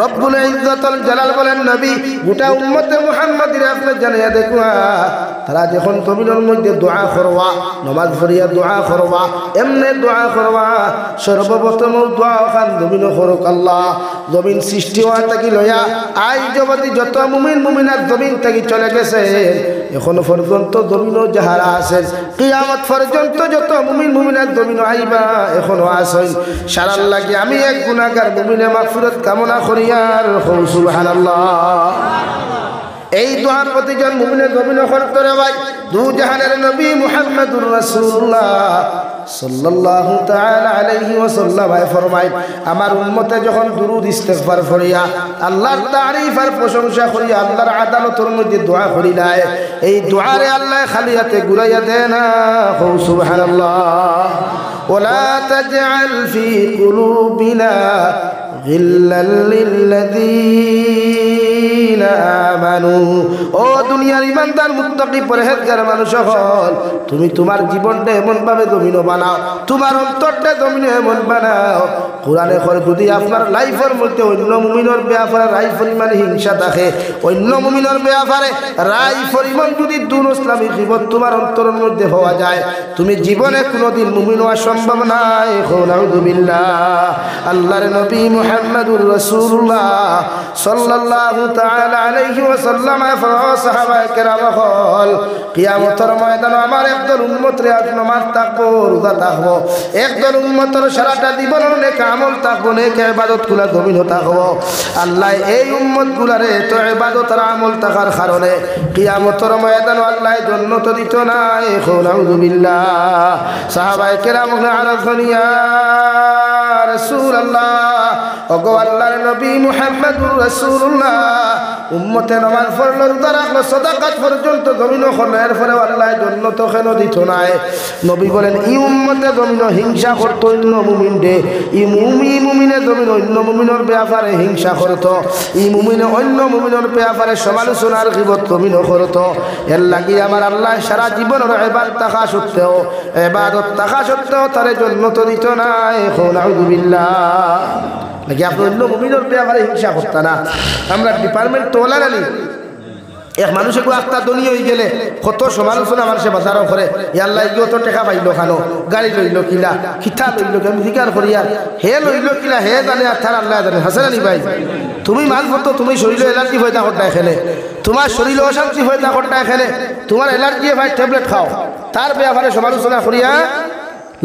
রব্বুল ইজ্জতুল জালাল বলেন নবী গোটা উম্মতে মুহাম্মাদির আপনি জানিয়ে দেখুন তারা যখন জমিনের মধ্যে দোয়া করবা নামাজ পড়িয়া দোয়া করবা এমনি দোয়া করবা সর্বপ্রথম দোয়া খান জমিন করুক আল্লাহ জমিন সৃষ্টি হওয়া থাকি লয়া আই জগতি যত মুমিন মুমিনাত জমিন থেকে চলে গেছে এখনো পর্যন্ত জমিনও যাহারা আছেন কিয়ামত পর্যন্ত যত মুমিন মুমিনাত জমিন আইবা এখনো আছেন সারার লাগি আমি এক গুনাহগার মুমিনে মাগফিরাত কামনা করি আর সুবহানাল্লাহ এই দোয়া প্রতিজন মুমিনের জমিন করতে রে ভাই দু জাহানের নবী মুহাম্মদুর রাসূলুল্লাহ সাল্লাল্লাহু তাআলা আলাইহি ওয়াসাল্লাম ফরমায় আমার উম্মতে যখন দুরূদ ইস্তিগফার করিয়া আল্লাহর তারিফ আর প্রশংসা করিয়া আল্লাহর আদালতের মধ্যে দোয়া করিলায় এই দোয়ারে আল্লাহ খালি হাতে ঘুরাইয়া দেয় না সুবহানাল্লাহ ওয়ালা তাজআল ফি কুলুবিনা গিল্লাল লিল্লাযীনা আমানু ও দুনিয়ার ইমানদার মুত্তাকি পরহেজগার মানুষ হল তুমি তোমার জীবনটা এমন ভাবে জমিন বানাও তোমার অন্তরটা জমিন এমন বানাও কোরআনে করে যদি আপনার লাইফের মধ্যে অন্য মুমিনের ব্যাপারে রাই পরিমাণ হিংসা থাকে অন্য মুমিনের ব্যাপারে রাই পরিমাণ যদি দুন ইসলামী জীবন তোমার অন্তরের মধ্যে হওয়া যায় তুমি জীবনে কোনোদিন মুমিন হওয়া সম্ভব নয় নাউযু বিল্লাহ আল্লাহর নবী মুহাম্মদুর রাসূলুল্লাহ সাল্লাল্লাহু তাআলা আলাইহি ওয়াসাল্লাম সাহাবায়ে কেরাম হল কিয়ামতের ময়দানে আমার একদল উম্মত রে আজ নামাজ থাকবো রোজা থাকবো একদল উম্মতের সারাটা জীবন নেক আমল থাকবো নেক ইবাদত গুলা জমিন থাকবো আল্লাহ এই উম্মত গুলারে তো ইবাদত আর আমল থাকার কারণে কিয়ামতের ময়দানে আল্লাহ জান্নাত দিত না নাউযু বিল্লাহ সাহাবায়ে কেরাম আরাফানি ইয়া রাসূলুল্লাহ ওগো আল্লাহর নবী মুহাম্মদুর রাসূলুল্লাহ উম্মতে নামাজ পড়লো রোজা রাখলো সাদাকাত পর্যন্ত জমিন হলো এরপরে আল্লাহ জান্নাত কেন দিত না নবী বলেন এই উম্মতে জমিন হিংসা করতো অন্য মুমিনদের এই মুমিনে জমিন অন্য মুমিনের ব্যাপারে হিংসা করতো এই মুমিনে অন্য মুমিনের ব্যাপারে সমালোচনার গীবত জমিন করতো এর লাগি আমার আল্লাহ সারা জীবনের ইবাদত থাকা সত্ত্বেও তারে জান্নাত দিত না নাউযু বিল্লাহ নাকি আপনি অন্য মুমিনের ব্যাপারে হিংসা করতেন না আমরা ডিপার্টমেন্ট তোলা নানি এক মানুষে কেউ আত্মা ধনী হয়ে গেলে কত সমালোচনা মানুষের বাজারও করে আল্লাহ গিয়ে তো টেকা পাইল খানো গাড়ি লইল কিলা খিতা লইল আমি জিকার করি আর হে লইল কিলা হে জানে আর তার আল্লাহ জানে হাসানি ভাই তুমি মালপত্র তুমি শরীর এলার্জি হয়ে থাকো না এখানে তোমার শরীর অশান্তি হয়ে থাকো না এখানে তোমার এলার্জি ভাই ট্যাবলেট খাও তার ব্যাপারে সমালোচনা করিয়া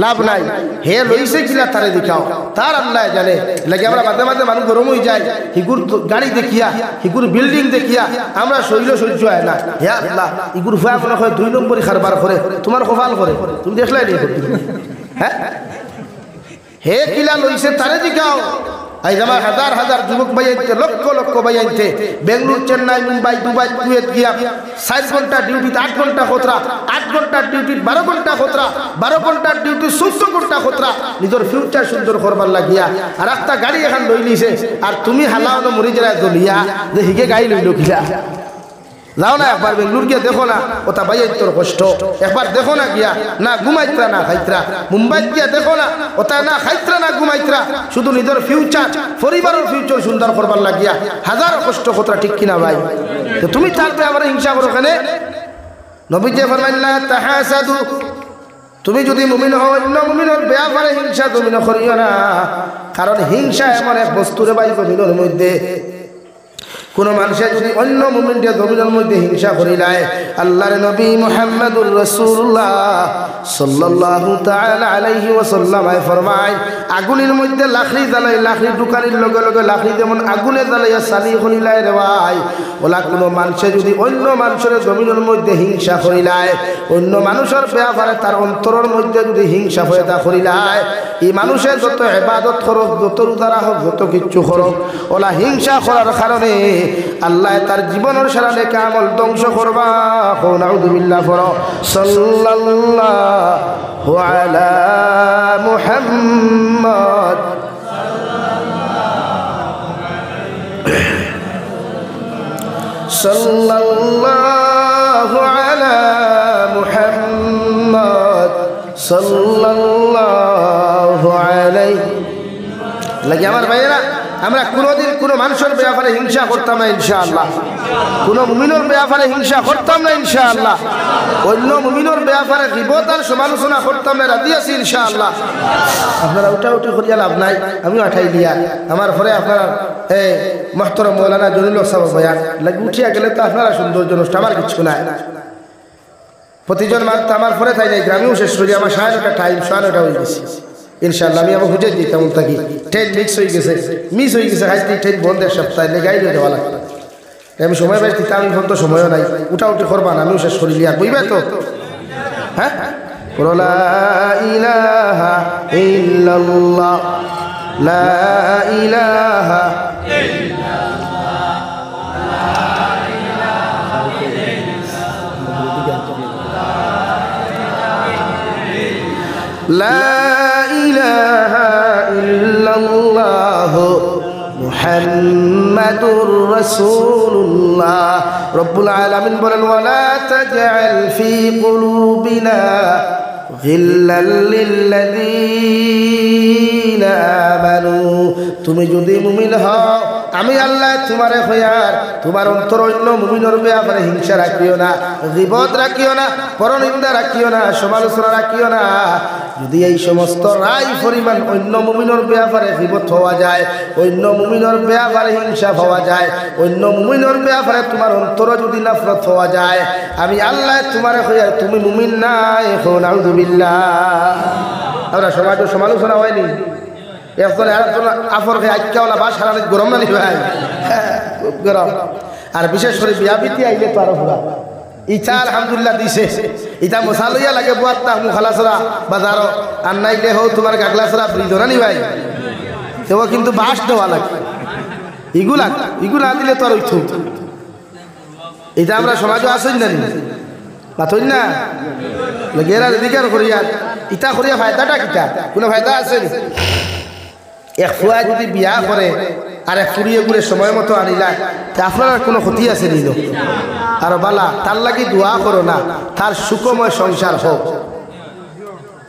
লাভ নাই হে লইছে কিলা তারে দেখাও তার আল্লাহ জানে লাগে আমরা মাঝে মাঝে মানুষ গরম হয়ে যায় হিগুর গাড়ি দেখিয়া হিগুর বিল্ডিং দেখিয়া আমরা শরীর সহ্য হয় না হে আল্লাহ ইগুর ভয়া মনে হয় 2 নম্বরই খারবার করে তোমার কপাল করে তুমি দেখলাই নি হ্যাঁ হে কিলা লইছে তারে দেখাও আজ আমার হাজার হাজার যুবক ভাই আনতে লক্ষ লক্ষ ভাই আনতে বেঙ্গলুরু চেন্নাই মুম্বাই দুবাই কুয়েত গিয়া 7 ঘন্টা ডিউটিতে 8 ঘন্টা খতরা 8 ঘন্টার ডিউটি 12 ঘন্টা খতরা 12 ঘন্টার ডিউটি 14 ঘন্টা খতরা নিজের ফিউচার সুন্দর করবার লাগিয়া আর একটা গাড়ি এখন লই লিছে আর তুমি হালাওনো মরি জেলা দলিয়া যে হিগে গাড়ি লইল কিলা যাও না একবার বেঙ্গলুরু গিয়া দেখো না ওটা ভাই তোর কষ্ট একবার দেখো না গিয়া না ঘুমাইত্রা না খাইত্রা মুম্বাই গিয়া দেখো না ওটা না খাইত্রা না ঘুমাইত্রা শুধু নিজের ফিউচার পরিবারের ফিউচার সুন্দর করবার লাগিয়া হাজার কষ্ট কতটা ঠিক কিনা ভাই তো তুমি থাকতে আমার হিংসা করো কেন নবী যে ফরমাইলেন লা তাহাসাদু তুমি যদি মুমিন হও অন্য মুমিনের ব্যাপারে হিংসা তুমি না করিও না কারণ হিংসা এমন এক বস্তু রে ভাই জমিনের মধ্যে কোন মানুষে যদি অন্য মুমিনদের জমিনের মধ্যে হিংসা করিলায় আল্লাহর নবী মুহাম্মদুর রাসূলুল্লাহ সাল্লাল্লাহু তাআলা আলাইহি ওয়াসাল্লাম ফরমায় আগুনের মধ্যে লাকড়ি জ্বালাই লাকড়ি ঢুকানির লগে লগে লাকড়ি যেমন আগুনে জ্বালাইয়া সালি করিলায় রে ভাই ওলা কোনো মানুষে যদি অন্য মানুষের জমিনের মধ্যে হিংসা করিলায় অন্য মানুষের ব্যাপারে তার অন্তরের মধ্যে যদি হিংসা পয়দা করিলায় এই মানুষের যত ইবাদত করুক যত রোজা হোক যত কিচ্ছু করুক ওলা হিংসা করার কারণে আল্লাহ তার জীবনের সারা নেক আমল ধ্বংস করবা নাউযু বিল্লাহ পড়ো সাল্লাল্লাহু আলা মুহাম্মদ সাল্লাল্লাহু আলা মুহাম্মদ সাল্লাল্লাহু আলাইহি লাগে আমার ভাইয়েরা আমরা কোনোদিন কোনো মানুষের ব্যাপারে হিংসা করতাম না ইনশাআল্লাহ, কোনো মুমিনের ব্যাপারে হিংসা করতাম না ইনশাআল্লাহ, অন্য মুমিনের ব্যাপারে গীবত আর সমালোচনা করতাম না, রাজি আছি ইনশাআল্লাহ। আপনারা উঠাউঠি করিয়া লাভ নাই, আমিও আঠাই দিয়া আমার ঘরে আপনারা এই মুহতারাম মৌলানা জলিল সাহেব বয়ান লাগি উঠিয়া গেলে তো আপনারা সৌন্দর্য নষ্ট, আমার কিছু নাই। প্রতিজন মানুষ আমার পরে তাই নাই, গ্রামেও শেষ করি আমার 9:30 টাইম, 9:30 হয়ে গেছে ইনশাআল্লাহ। আমি আবার বুঝে দিই তেমন থাকি, ট্রেন মিস হয়ে গেছে হাইতে ট্রেন বন্ধের সপ্তাহে লেগাই দেওয়া লাগবে। আমি সময় পাইছি তা আমি ফোন তো সময়ও নাই, উঠাউঠি করবা না, আমিও শেষ করি আর বুঝবে তো। হ্যাঁ, লা ইলাহা ইল্লাল্লাহ, লা ইলাহা লা ইলাহা ইল্লাল্লাহ মুহাম্মাদুর রাসূলুল্লাহ। রব্বুল আলামিন বলেন ওয়ালা তাজআল ফি কুলুবিনা গিল্লাল লিল্লাযীনা আমানু, তুমি যদি মুমিন হও আমি আল্লাহ তোমারে হইয়ার তোমার অন্তর অন্য মুমিনের ব্যাপারে হিংসা রাখিও না, গীবত রাখিও না, পরনিন্দা রাখিও না, সমালোচনা রাখিও না। যদি এই সমস্ত রায় পরিমাণ অন্য মুমিনের ব্যাপারে গীবত হওয়া যায়, অন্য মুমিনের ব্যাপারে হিংসা হওয়া যায়, অন্য মুমিনের ব্যাপারে তোমার অন্তর যদি নফরত হওয়া যায়, আমি আল্লাহ তোমারে হইয়ার তুমি মুমিন নাই। নাউযুবিল্লাহ। আমরা সমাজে সমালোচনা হয়নি, একজন আরেকজন আফর খেয়ে আজকাওয়ালা বাস হারালে গরম না ভাই, খুব গরম। আর বিশেষ করে বিয়া বিতি আইলে তো আরো পুরা ইটা আলহামদুলিল্লাহ দিছে, ইটা মশা লইয়া লাগে বুয়াত্তা মুখালাসরা বাজারও, আর নাইলে হো তোমার গাগলাসরা ব্রিজরা নি ভাই, তো কিন্তু বাস দেওয়া লাগে, ইগুলা দিলে তো আর ওইথু। এটা আমরা সমাজও আসেন না পাথর না গেরা দিকার করিয়া ইটা করিয়া ফায়দাটা কিটা, কোনো ফায়দা আছে? এক ফুয়া যদি বিয়া করে আর এক ফুরিয়ে ঘুরে সময় মতো আনিলা, আপনার কোনো ক্ষতি আছে নিল? আর বালা তার লাগি দোয়া করো না, তার সুখময় সংসার হোক,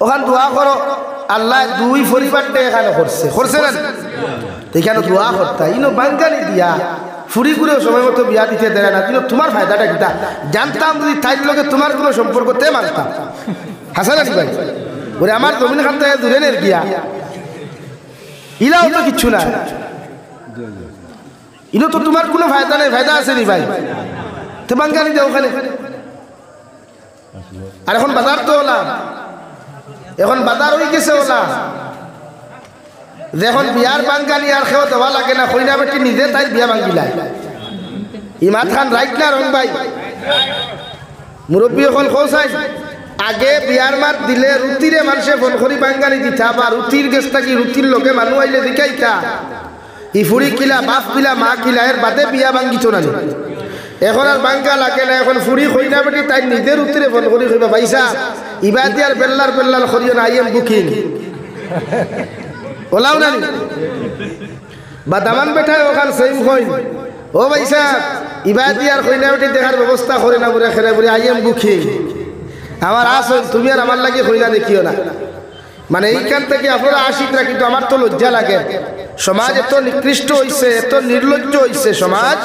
ওখান দোয়া করো। আল্লাহ দুই পরিবারটা এখানে করছে না, এখানে দোয়া করতা ইনো বাঙ্গালি দিয়া ফুরি ঘুরেও সময় মতো বিয়া দিতে দেয় না, কিন্তু তোমার ফায়দাটা কিটা জানতাম, যদি তাই লোকে তোমার কোনো সম্পর্ক তে মানতাম। হাসান আলী ভাই বলে আমার জমিন খান থেকে দূরে নের গিয়া ইলাও তো কিচ্ছু না, ইনো তো তোমার কোনো ফায়দা নেই, ফায়দা আছে নি ভাই? তো বাঙ্গালি দেও ওখানে। আর এখন বাজার তো ওলা, এখন বাজার হয়ে গেছে ওলা, যখন বিয়ার বাঙ্গালি আর খেয়ে দেওয়া লাগে না, কইনা বেটি নিজে তাই বিয়া ভাঙ্গিলা। ইমাদ খান রাইট না রং ভাই? মুরব্বী এখন খোঁজাই আগে বিয়ার মাত দিলে রুটিরে মানুষে ফোন করি বাঙ্গালি দিতা, বা রুটির গেছ থাকি রুটির লোকে মানুষ আইলে দিকাইতা ইফুরি কিলা বাপ কিলা মা কিলা এর বাদে বিয়া ভাঙ্গিত না। এখন আর বাঙ্গা লাগে না, এখন ফুরি কইনা বেটি তাই নিজের রুটিরে ফোন করি কইবা ভাইসা ইবাদি আর বেল্লার করিও না, আই এম বুকিং ওলাও না বা দামান বেঠায় ওখান সেম কইন ও ভাইসা ইবাদি আর কইনা বেটি দেখার ব্যবস্থা করে না, বুড়ে খেলে বুড়ে আই এম বুকিং আমার আসল, তুমি আর আমার লাগে কইনা দেখিও না। মানে এইখান থেকে আপনারা আশিকরা, কিন্তু আমার তো লজ্জা লাগে, সমাজ এত নিকৃষ্ট হইছে, এত নির্লজ্জ হইছে, সমাজ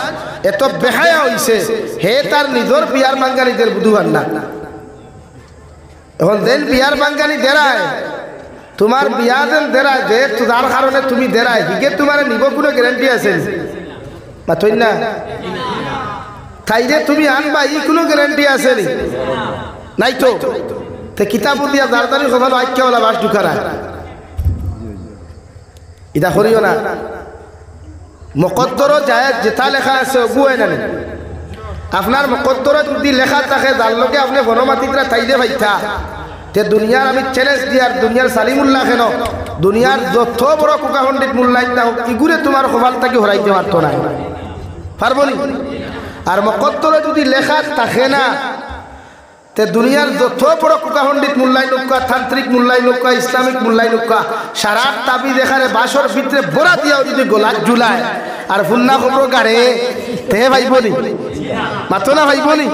এত বেহায়া হইছে, হে তার নিজের বিয়ার বাঙ্গালীদের বুধুবার না। এখন দেন বিয়ার বাঙ্গালী দেরায়, তোমার বিয়া দেন দেরায় দে, যার কারণে তুমি দেরায় হিগে তোমার নিব কোনো গ্যারান্টি আছে পাথই না? তাইরে তুমি আনবা ই কোনো গ্যারান্টি আছে নি? নাই তো। কিতাব দিয়া দারদারি সভালো আইক্যাওয়ালা বাস ঢুকারা এটা করিও না। মকদ্দর যায় যেটা লেখা আছে ওগুয় না, আপনার মকদ্দর যদি লেখা থাকে যার লোকে আপনি বনমাতিকরা তাইলে ভাইতা, তে দুনিয়ার আমি চ্যালেঞ্জ দিয়ার দুনিয়ার সালিমুল্লাহ কেন দুনিয়ার যত বড় কোকা পণ্ডিত মূল্যায়ন না হোক, ইগুরে তোমার কপাল থেকে হরাইতে পারতো না, পারবো নি? আর মকদ্দর যদি লেখা থাকে না, তে দুনিয়ার যত বড় কোকা পণ্ডিত মূল্যায়ন হোক, তান্ত্রিক মূল্যায়ন হোক, ইসলামিক মূল্যায়ন হোক, সারা তাবি দেখারে বাসর ভিতরে বোরা দিয়াও যদি গোলাপ ঝুলায় আর ফুন্না খবর গাড়ে, তে ভাইব নি? মাতো না ভাইব নি?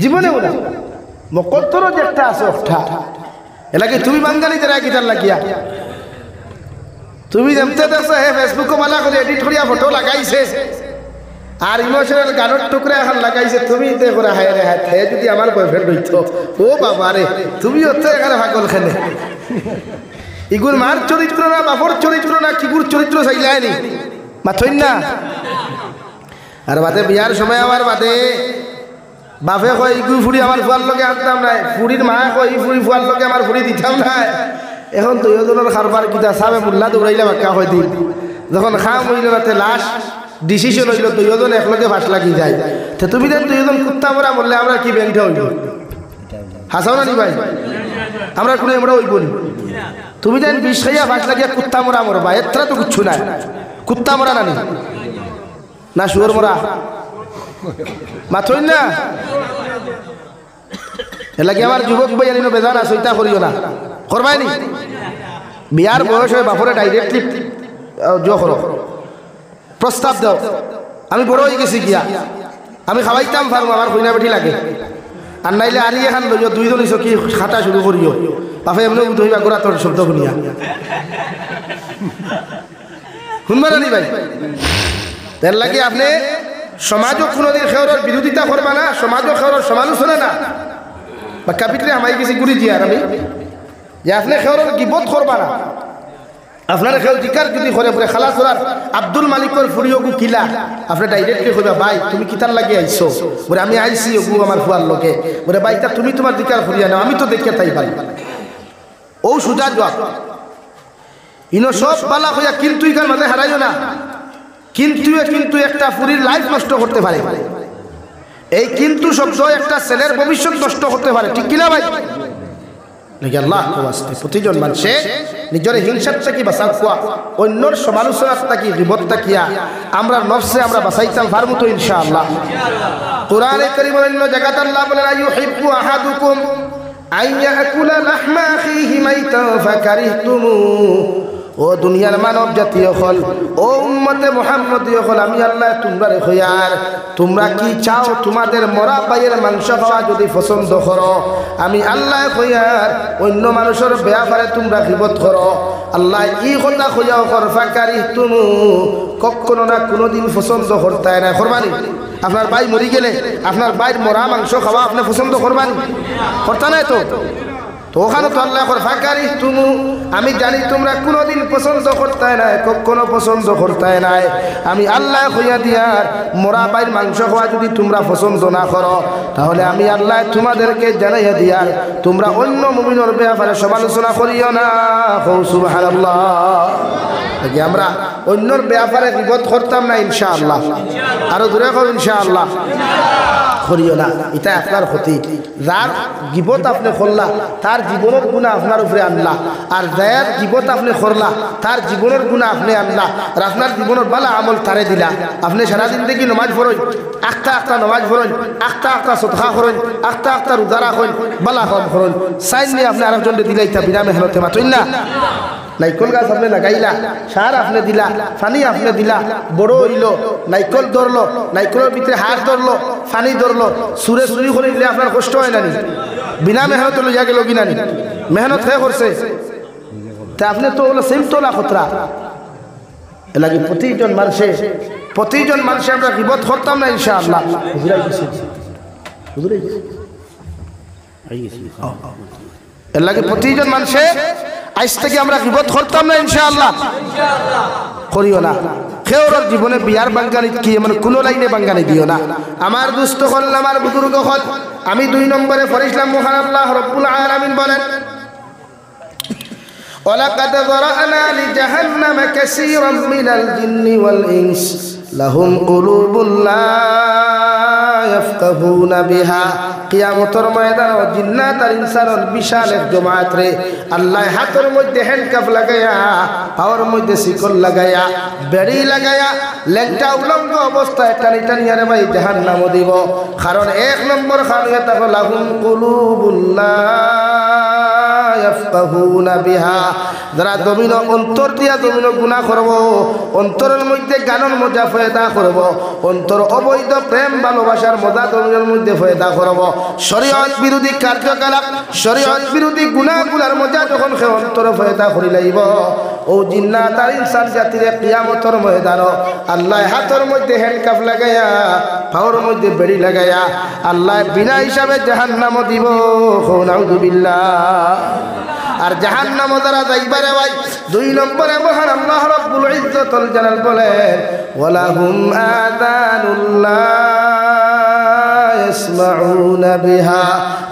জীবনে ওরা মকদ্দর যে একটা আছে ওঠা এলাকে তুমি বাঙ্গালি দেরা গিটার লাগিয়া তুমি যেমতে দেখছো হে ফেসবুকে বালা করে এডিট করিয়া ফটো লাগাইছে আর ইমোশনাল গানের টুকরা এখন লাগাইছে, তুমি দেখো হায় রে হায় হে যদি আমার বয়ফ্রেন্ড হইতো, ও বাবা রে তুমি হচ্ছে এখানে পাগল খেলে। ইগুর মার চরিত্র না বাপর চরিত্র না কিগুর চরিত্র চাইলাইনি মাথইন না। আর বাদে বিয়ার সময় আমার বাদে বাপে কয় ইগু ফুড়ি আমার ফুয়ার লগে আনতাম নাই, ফুড়ির মা কয় ই ফুড়ি ফুয়ার লগে আমার ফুড়ি দিতাম নাই। এখন দুইজনের খারবার কিতা সাবে মুল্লা দৌড়াইলে বাক্কা হয় দিন, যখন খাম হইল না লাশ ডিসিশন হইল দুইজন একলগে ফাঁস লাগি যায়। তো তুমি দেন দুইজন কুত্তা মরা বললে আমরা কি ব্যাংকটা হইল হাসাও না নি ভাই, আমরা কোনো আমরা হইব নি। তুমি দেন বিষ খাইয়া ফাঁস লাগিয়া কুত্তা মরা মরবা, এতটা তো কিচ্ছু নাই। কুত্তা মরা নানি না শুয়োর মরা মাথইন না। এর লাগে আমার যুবক ভাই আনিনো বেজান আছে ওইটা করিও না, করবাই নি। বিয়ার বয়স হয়ে বাপরে ডাইরেক্টলি জো করো, প্রস্তাব দাও। আমি বড় হয়ে গেছি গিয়া, আমি খাওয়াইতাম পারবো, আমার কইনা বেটি লাগে। আর নাইলে আরি এখান লইও দুইজন কি খাটা শুরু করিও, বাপে এমনি ধরিবা গোড়া তোর শব্দ শুনিয়া শুনবা না নি ভাই। এর লাগে আপনি সমাজও কোনোদিন খেওরের বিরোধিতা করবা না, সমাজও খেওরের সমালোচনা না। বা কাপিটলে আমায় গেছি গুড়ি দিয়ার আমি যে আপনি খেওরের গিবত করবা না। আপনার খেয়াল জিকার যদি করে পরে খালাস করার আব্দুল মালিকর ফুরিয়গু কিলা আপনি ডাইরেক্টলি কইবা ভাই তুমি কিতার লাগে আইছো, বলে আমি আইছি ওগু আমার ফুয়ার লোকে, বলে ভাই তা তুমি তোমার জিকার ফুরিয়া নাও, আমি তো দেখে তাই পারি। ও সুজা জবাব ইনো সব বালা হইয়া কিন্তু ইকার মাঝে হারাইও না। কিন্তু একটা ফুরির লাইফ নষ্ট করতে পারে। এই কিন্তু শব্দ একটা ছেলের ভবিষ্যৎ নষ্ট করতে পারে, ঠিক কিনা ভাই? প্রতিজন মানুষে নিজের হিংসার থেকে বাঁচা কোয়া, অন্যর সমালোচনার থাকি গীবত থাকিয়া আমরা নফসে আমরা বাঁচাইতাম পারবো তো ইনশাআল্লাহ। কোরআনে কারীমের অন্য জায়গাতে আল্লাহ বলেন আইয়ুহিব্বু আহাদুকুম আইয়াকুলা লাহমা আখিহি মাইতান ফাকারিহতুমু। ও দুনিয়ার মানব জাতীয় হল, ও উম্মতে মুহাম্মদীয় হল, আমি আল্লাহ তোমরা রেখো আর তোমরা কি চাও তোমাদের মরা ভাইয়ের মাংস খাওয়া যদি পছন্দ করো, আমি আল্লাহ কইয়ার অন্য মানুষের ব্যাপারে তোমরা গীবত করো। আল্লাহ ই কথা কইয়াও কর ফাকারিহতুমু, কখনো না কোনোদিন পছন্দ করতে না। করবানি আপনার ভাই মরি গেলে আপনার ভাইয়ের মরা মাংস খাওয়া আপনি পছন্দ করবানি? করতে নাই তো। তো ওখানে তো আল্লাহ ফাঁকারি তুমু, আমি জানি তোমরা কোনোদিন পছন্দ করতে নাই, কখনো পছন্দ করতে নাই। আমি আল্লাহ কইয়া দিয়ার মোরা বাইর মাংস খাওয়া যদি তোমরা পছন্দ না করো, তাহলে আমি আল্লাহ তোমাদেরকে জানাইয়া দিয়ার তোমরা অন্য মুমিনের ব্যাপারে সমালোচনা করিও না। সুবহানাল্লাহ। আমরা অন্যর ব্যাপারে বিপদ করতাম না ইনশাআল্লাহ, আরো দূরে কর ইনশাআল্লাহ করিও না। এটা আপনার ক্ষতি। যার গিবত আপনি করলা তার জীবনের গুণা আপনার উপরে আনলা, আর যার গিবত আপনি করলা তার জীবনের গুণা আপনি আনলা, আর আপনার জীবনের বালা আমল তারে দিলা। আপনি সারাদিন দেখি নমাজ পড়েন, আখতা নমাজ পড়েন, আখতা সদকা করেন, আখতা রোজা রাখেন, বালা কম করেন, সাইন নিয়ে আপনি আরেকজনকে দিলা, ইটা বিনা মেহনতে মাতইন না। নাইকল গাছ আপনি লাগাইলা, সার আপনি দিলা, পানি আপনি দিলা, বড় হইল, নাইকল ধরলো, নাইকলের ভিতরে হাত ধরলো, পানি ধরলো, সুরে চুরি করে দিলে আপনার কষ্ট হয় নানি? বিনা মেহনত লইয়া গেল কিনা নি? মেহনত হয়ে করছে তা আপনি তো হলো সেম তোলা খতরা। এলাকি প্রতিজন মানুষে আমরা গীবত করতাম না ইনশাআল্লাহ। এর লাগে প্রতিজন মানুষে আজ থেকে আমরা গীবত করতাম না ইনশাআল্লাহ, করিও না। খেওরের জীবনে বিয়ার বাঙ্গানি কি মানে কোনো লাইনে বাঙ্গানি দিও না। আমার দুস্থ হল, আমার বুজুর্গ হল, আমি 2 নম্বরে পড়িলাম মহান আল্লাহ রব্বুল আলামিন বলেন ওয়ালাকাদ যারানা লিজাহান্নামা কাসীরাম মিনাল জিন্নি ওয়াল ইনস লাহুম কুলুবুন লা ইয়াফকাহুনা বিহা। কিয়ামতের ময়দানে জিন্নাত আর ইনসানের বিশাল এক জমায়েত রে আল্লাহ হাতের মধ্যে হ্যান্ডকাফ লাগায়া, পাওয়ার মধ্যে শিকল লাগায়া, বেড়ি লাগায়া, লেংটা উলঙ্গ অবস্থায় টানি আরে ভাই জাহান্নামে দিব। কারণ 1 নম্বর খানিয়া তাকো লাহুম কুলুবুন লা ইয়াফকাহুনা বিহা যারা জমিন অন্তর দিয়া জমিন গুনাহ করব অন্তরের মধ্যে গানের মজা পয়দা করব অন্তর অবৈধ প্রেম ভালোবাসার মজা জমিনের মধ্যে পয়দা করব শরীয়ত বিরোধী কার্যকলাপ শরীয়ত বিরোধী গুনাহগুলোর মজা যখন সে অন্তর পয়দা করি লাইব ও জিন্নাত আর ইনসান জাতির কিয়ামতের ময়দান আল্লাহ হাতের মধ্যে হ্যান্ডকাফ লাগাইয়া পাওয়ার মধ্যে বেড়ি লাগাইয়া আল্লাহ বিনা হিসাবে জাহান্নাম দিব নাউযুবিল্লাহ আর জাহান্নাম দ্বারা যাইবারে ভাই 2 নম্বরে মহান আল্লাহ রাব্বুল ইজ্জতুল জালাল বলেন ওয়ালাহুম আযানুল্লাহ ইয়াসমাউনা বিহা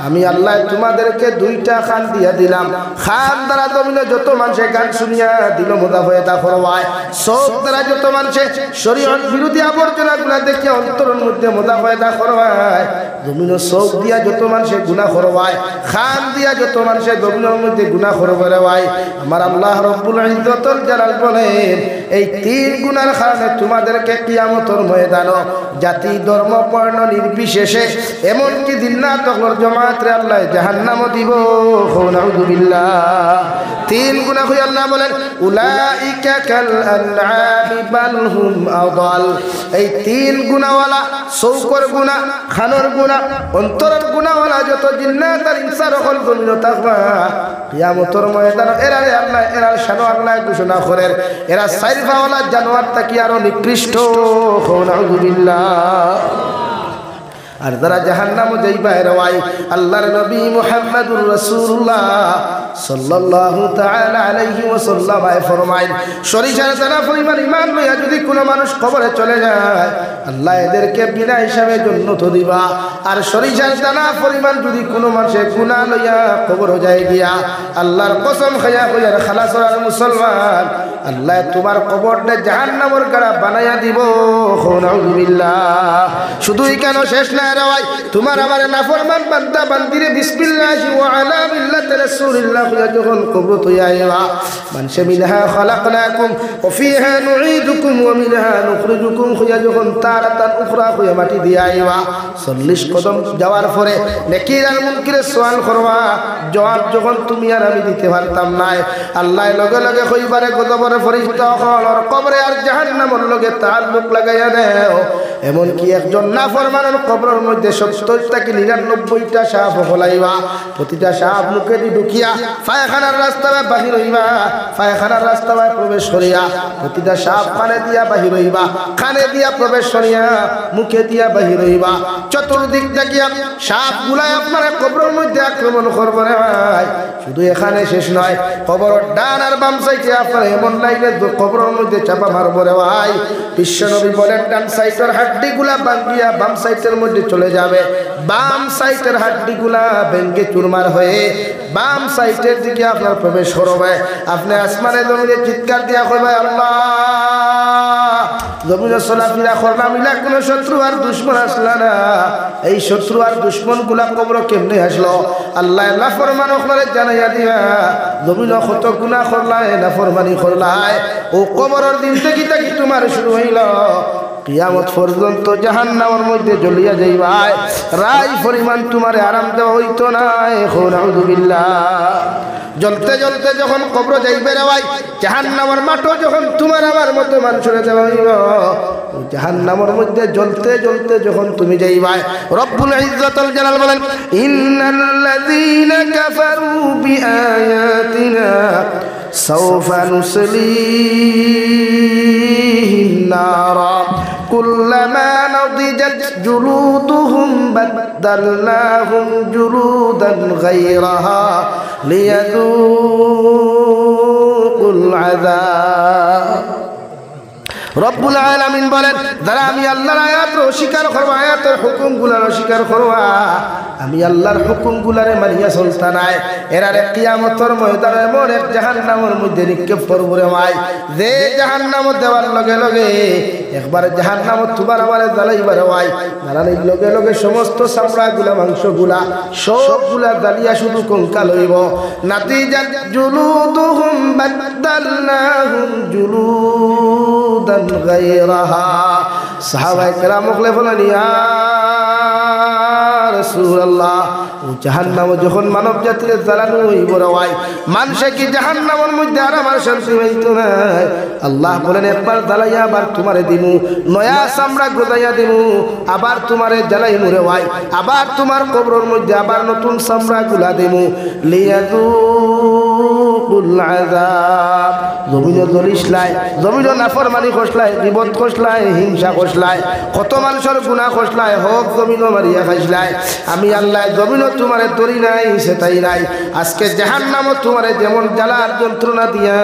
আমি আল্লাহ তোমাদেরকে 2টা খান দিয়া দিলাম খান দ্বারা জমিনে যত মানুষে গান শুনিয়া দিল মোদা হয়ে তা করবায় চোখ দ্বারা যত মানুষে শরীয়ত বিরোধী আবর্জনাগুলা দেখে অন্তরের মধ্যে মোদা হয়ে তা করবায় জমিনে চোখ দিয়া যত মানুষে গুনাহ করবায় খান দিয়া যত মানুষে জমিনের মধ্যে গুনাহ করবারে ভাই আমার আল্লাহ রাব্বুল ইজ্জতুল জালাল বলেন এই 3 গুনার কারণে তোমাদেরকে কিয়ামতের ময়দানে জাতি ধর্ম বর্ণ নির্বিশেষে এমন কি জিন্নাত ওর জামাত রে আল্লাহ জাহান্নাম দিব নাউযুবিল্লাহ 3 গুনাহ হই আল্লাহ বলেন উলাইকা কাল আনআমি বাল হুম আদাল এই 3 গুনাহওয়ালা চৌকর গুনাহ খানর গুনাহ অন্তরের গুনাহওয়ালা যত জিন্নাত আর ইনসান হল জমিনে থাকবা কিয়ামতের ময়দানে এরা আল্লাহ এরা শানো আল্লাহ ঘোষণা করেন এরা সাইরফাওয়ালা জানোয়ার তাকি আরো নিকৃষ্ট নাউযুবিল্লাহ আর যারা জাহান্নামে যাইবা এরা ভাই আল্লাহর নবী মুহাম্মদুর রাসূলুল্লাহ সাল্লাল্লাহু তাআলা আলাইহি ওয়াসাল্লাম ফরমায় সরিষার দানা পরিমাণ ঈমান লইয়া যদি কোনো মানুষ কবরে চলে যায় আল্লাহ এদেরকে বিনা হিসাবে জান্নাত দিবা আর সরিষার দানা পরিমাণ যদি কোনো মানুষে গুনাহ লইয়া কবরে যায় গিয়া আল্লাহর কসম খায়া কইয়ার খালাস আর মুসলমান আল্লাহ তোমার কবরটা জাহান্নামের গাড়া বানায়া দিব নাউযুবিল্লাহ শুধুই কেন শেষ না রে ভাই তোমার আমার নাফরমান বান্দা বান্দিরে বিসমিল্লাহি ওয়া আলা মিল্লাতি রাসূলিল্লাহ যখন কবর তৈয়াইবা মানশা মিনহা খালাকনাকুম ওয়া ফিহা নুঈদুকুম ওয়া মিনহা নুখরিজুকুম খুয়া যখন তারাতান উখরা খুয়া মাটি দিয়াইবা 40 কদম যাওয়ার পরে নেকির আর মুনকিরের সওয়াল করবা জবাব যখন তুমি আর আমি দিতে পারতাম না আল্লাহ লগে লগে কইবারে গজবের ফেরেশতা হল আর কবরে আর জাহান্নামের লগে তাআল্লুক লাগাইয়া দেও এমন কি একজন নাফরমানের কবরের মধ্যে 70 থেকে 99টা সাপ ফলাইবা প্রতিটা সাপ মুখে দি ঢুকিয়া পায়খানার রাস্তায় বাহির হইবা পায়খানার রাস্তায় প্রবেশ করিয়া প্রতিটা সাপ কানে দিয়া বাহির হইবা কানে দিয়া প্রবেশ করিয়া মুখে দিয়া বাহির হইবা চতুর্দিক দেখিয়া সাপ গুলাই আপনার কবরের মধ্যে আক্রমণ করবে রে ভাই শুধু এখানে শেষ নয় কবরের ডান আর বাম সাইডে আপনার এমন লাইনে কবরের মধ্যে চাপা মারবে রে ভাই বিশ্বনবী বলেন ডান সাইডের হাড্ডিগুলা ভাঙিয়া বাম সাইডের মধ্যে চলে যাবে বাম সাইডের হাড্ডিগুলা ভেঙে চুরমার হয়ে বাম সাইডের দিকে আপনার প্রবেশ করবে আপনি আসমানে জমিনে চিৎকার দিয়া কইবে আল্লাহ জমিনে চলাফেরা করনা মিলা কোনো শত্রু আর দুশমন আসলা না এই শত্রু আর দুশমন গুলা কবর কেমনে আসলো আল্লাহ নাফরমান ওখানে জানাইয়া দিয়া জমিনে কত গুনাহ করলাই নাফরমানি করলাই ও কবরের দিন থেকে তোমার শুরু হইল কিয়ামত পর্যন্ত জাহান্নামের মধ্যে জ্বলিয়া যাইবাই রাই পরিমাণ তোমারে আরাম দেওয়া হইতো না নাউযুবিল্লাহ জ্বলতে জ্বলতে যখন কবর যাইবে রে ভাই জাহান্নামের মাঠও যখন তোমার আমার মতো মানুষের দেওয়া হইব জাহান্নামের মধ্যে জ্বলতে জ্বলতে যখন তুমি যাইবাই রব্বুল ইজ্জতুল জালাল বলেন ইন্নাল্লাযীনা কাফারু বিআয়াতিনা সাওফা নুসলিহিম নারা কুল্লামা নাদিজাত জুলুদুহুম বাদদালনাহুম জুলুদান গায়রাহা লিয়াযুকুল আযাব রব্বুল আলামিন বলেন যারা আমি আল্লাহর আয়াত অস্বীকার করবা আয়াতের হুকুমগুলোর অস্বীকার করবা আমি আল্লাহর হুকুমগুলোরে মানিয়া চলতা নাই এরারে কিয়ামতের ময়দানে এমন এক জাহান্নামের মধ্যে নিক্ষেপ করব রে ভাই যে জাহান্নামে দেওয়ার লগে লগে একবার জাহান্নামে তোমার আমারে জ্বালাইবার ভাই জ্বালানির লগে লগে সমস্ত চামড়াগুলা মাংসগুলা সবগুলা জ্বালিয়া শুধু কঙ্কাল হইব নাতিজাত জুলুদুহুম বাদদালনাহুম জুলুদান গায়রাহা সাহাবায়ে কেরাম বলে বলেন ইয়া রাসূলুল্লাহ জাহান্নাম যখন মানব জাতির জ্বালানো হইব হয় মানুষে কি জাহান্নামের মধ্যে আর আমার শান্তি হইতো না আল্লাহ বলেন একবার জ্বালাইয়া আবার তোমারে দিমু নয়া চামড়া গজাইয়া দিমু আবার তোমারে জ্বালাই মুরে হয় আবার তোমার কবরের মধ্যে আবার নতুন চামড়া গুলা দিমু লিয়াযুকুল আযাব জমিনে দলিসলায় জমিনে নাফরমানি খসলায় বিপদ খসলায় হিংসা খসলায় কত মানুষের গুনাহ খসলায় হক জমিনে মারিয়া খাইসলায় আমি আল্লাহ জমিনে তোমারে তরি নাই সেটাই নাই আজকে জাহান্নামও তোমারে যেমন জ্বালার যন্ত্রণা দিয়া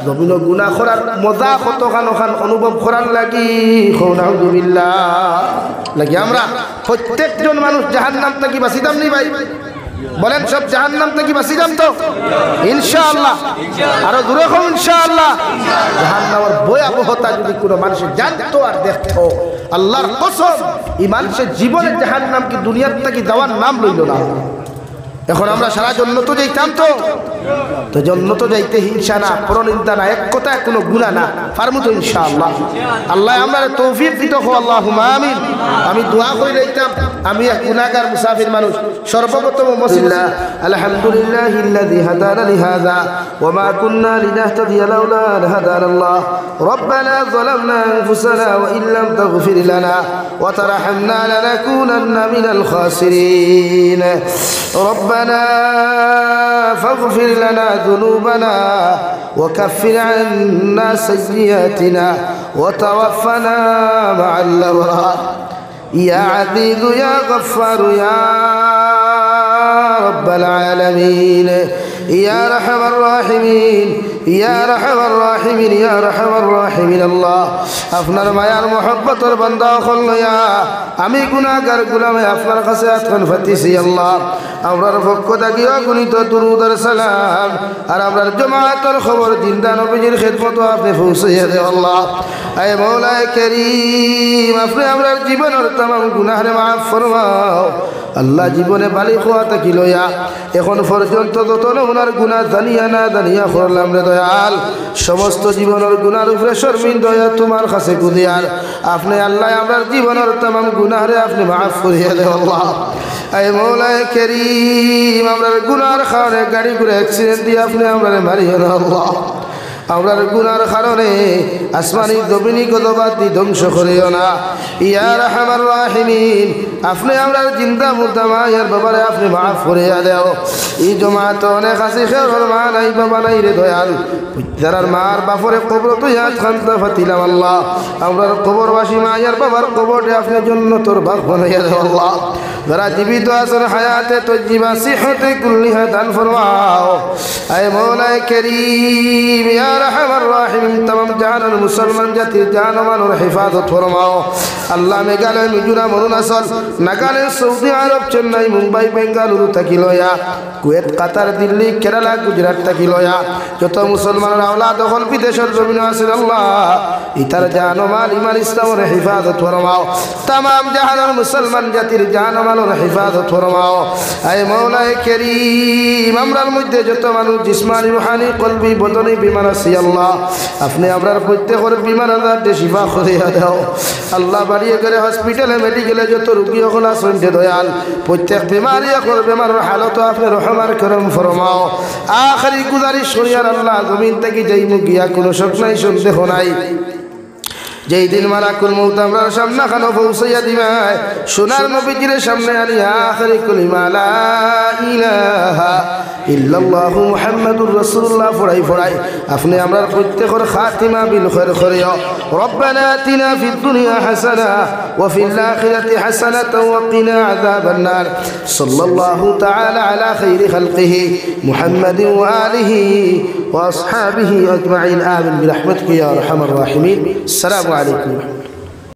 জমিনে গুনাহ করার মজা কতখান ওখান অনুভব করার লাগি নাউযুবিল্লাহ লাগি আমরা প্রত্যেকজন মানুষ জাহান্নাম থেকে বাঁচিতাম নি ভাই বলেন সব জাহান্নাম থেকে বাঁচিতাম তো ইনশাআল্লাহ আরো দূরে হোক ইনশাআল্লাহ জাহান্নামের ভয়াবহতা যদি কোনো মানুষ জানতো আর দেখতো আল্লাহর কসম এই মানুষের জীবনে জাহান্নাম কি দুনিয়ার থেকে যাওয়ার নাম লইল না এখন আমরা সারা জন্নত যাইতাম তো জন্নত যাইতে হিংসা না পরনিন্দা না এক কথায় কোনো গুনাহ না পারমু তো ইনশাআল্লাহ আল্লাহ আমরা তৌফিক দিত হো আল্লাহুম্মা আমিন আমি দোয়া করি যাইতাম আমি এক গুনাহগার মুসাফির মানুষ সর্বপ্রথম মসজিদে আলহামদুলিল্লাহিল্লাযী হাদানা লিহাযা ওয়া মা কুন্না লিনাহতাদিয়া লাউলা আন হাদানাল্লাহ রব্বানা যালামনা আনফুসানা ওয়া ইল্লাম তাগফির লানা ওয়া তারহামনা লানাকুনান্না মিনাল খাসিরিন ربنا فاغفر لنا ذنوبنا وكفر عنا سيئاتنا وتوفنا مع الأبرار يا عزيز يا غفار يا رب العالمين يا أرحم الراحمين يا أرحم الراحمين يا أرحم الراحمين الله আপনার মায়ার মহব্বতের বান্দা হইয়া আমি গুনাহগার গোলামে আপনার কাছে আতখান ফাতিছি আল্লাহ আমরার পক্ষ থেকে অগণিত দুরূদ আর সালাম আর আমরার জামাতের খবর জিন্দা নবীজির খিদমত আপনি পৌঁছাইয়া দেন আল্লাহ আয় মওলা করিম আপনি আমরার জীবনের तमाम গুনাহরে maaf ফরমাও আল্লাহ জীবনে বালিগ হওয়া থেকে লইয়া এখন পর্যন্ত যত ওনার গুনাহ জানিয়া না জানিয়া করলাম রে দয়াল সমস্ত জীবনের গুনার উপরে শর্মিন্দা হইয়া তোমার কাছে কুদিয়ার আপনি আল্লাহ আমরার জীবনের तमाम গুনাহরে আপনি maaf করিয়া দেন আল্লাহ আয় মওলা করিম আমরার গুনার কারণে গাড়ি করে অ্যাক্সিডেন্ট দিয়ে আপনি আমরারে মারিয়া না আল্লাহ আমরার গুনার কারণে আসমানি জমিনি গজবাতি ধ্বংস করিও না ইয়া রাহমার রাহিমিন আপনি আমরার জিন্দা মুর্দা মায়ের বাবারে আপনি মাফ করিয়া দেও এই জমাত অনেক আছে খের মা নাই বাবা নাই রে দয়াল যারার মার বাপরে কবর তো ইয়াদ খান্তা ফাতিলাম আল্লাহ আমরার কবরবাসী মায়ের বাবার কবরে আপনি জান্নাতের বাগ বানাইয়া দেও আল্লাহ যারা জীবিত আছেন হায়াতে তজ্জিবা সিহতে কুল্লিহা দান ফরমাও আয় মওলা করিম ইয়া রাহমার রাহিম तमाम জাহানের মুসলমান জাতির জান ও মালের হেফাজত ফরমাও আল্লাহ মেঘালয় মিজোরাম অরুণাচল নাগাল্যান্ড সৌদি আরব চেন্নাই মুম্বাই বেঙ্গালুরু থাকি লয়া কুয়েত কাতার দিল্লি কেরালা গুজরাট থাকি লয়া যত মুসলমানের আওলাদ দখল বিদেশের জমিনে আছেন আল্লাহ ইতার জান ও মাল ইমান ইসলামের হেফাজত ফরমাও तमाम জাহানের মুসলমান জাতির জান ও মালের হেফাজত ফরমাও আয় মওলা করিম আমরার মধ্যে যত মানুষ জিসমানি রূহানি কলবি বদনি বিমার আছে আল্লাহ আপনি আমরার প্রত্যেকের বিমার আজাদে শিফা করিয়া দাও আল্লাহ বাড়িয়ে গেলে হসপিটালে মেডিকেলে যত রোগী হল আসুন দয়াল প্রত্যেক বিমারি এখন বেমারের হালত আপনি রহমার করম ফরমাও আখরি গুজারিশ করিয়ার আল্লাহ জমিন থেকে যাই গিয়া কোনো শোক নাই সন্দেহ নাই যেই দিন মালাকুল মউত আমরার সামনে খানো পৌঁছাইয়া দিবাই সোনার নবীজির সামনে আলিয়া আখরি কলিমা লা ইলাহা ইল্লাল্লাহু মুহাম্মাদুর রাসূলুল্লাহ ফড়াই আপনি আমরার প্রত্যেকের খাতিমা বিল খায়র করিও রব্বানা আতিনা ফিদ দুনিয়া হাসানা ওয়া ফিল আখিরাতি হাসানাতাও ওয়া কিনা আযাবান নার সাল্লাল্লাহু তাআলা আলা খাইরি খালকিহি মুহাম্মাদিন ওয়া আলিহি ওয়া আসহাবিহি আজমাইন আমিন বিরহমাতিকা ইয়া আরহামার রাহিমিন আসসালামু আলাইকুম।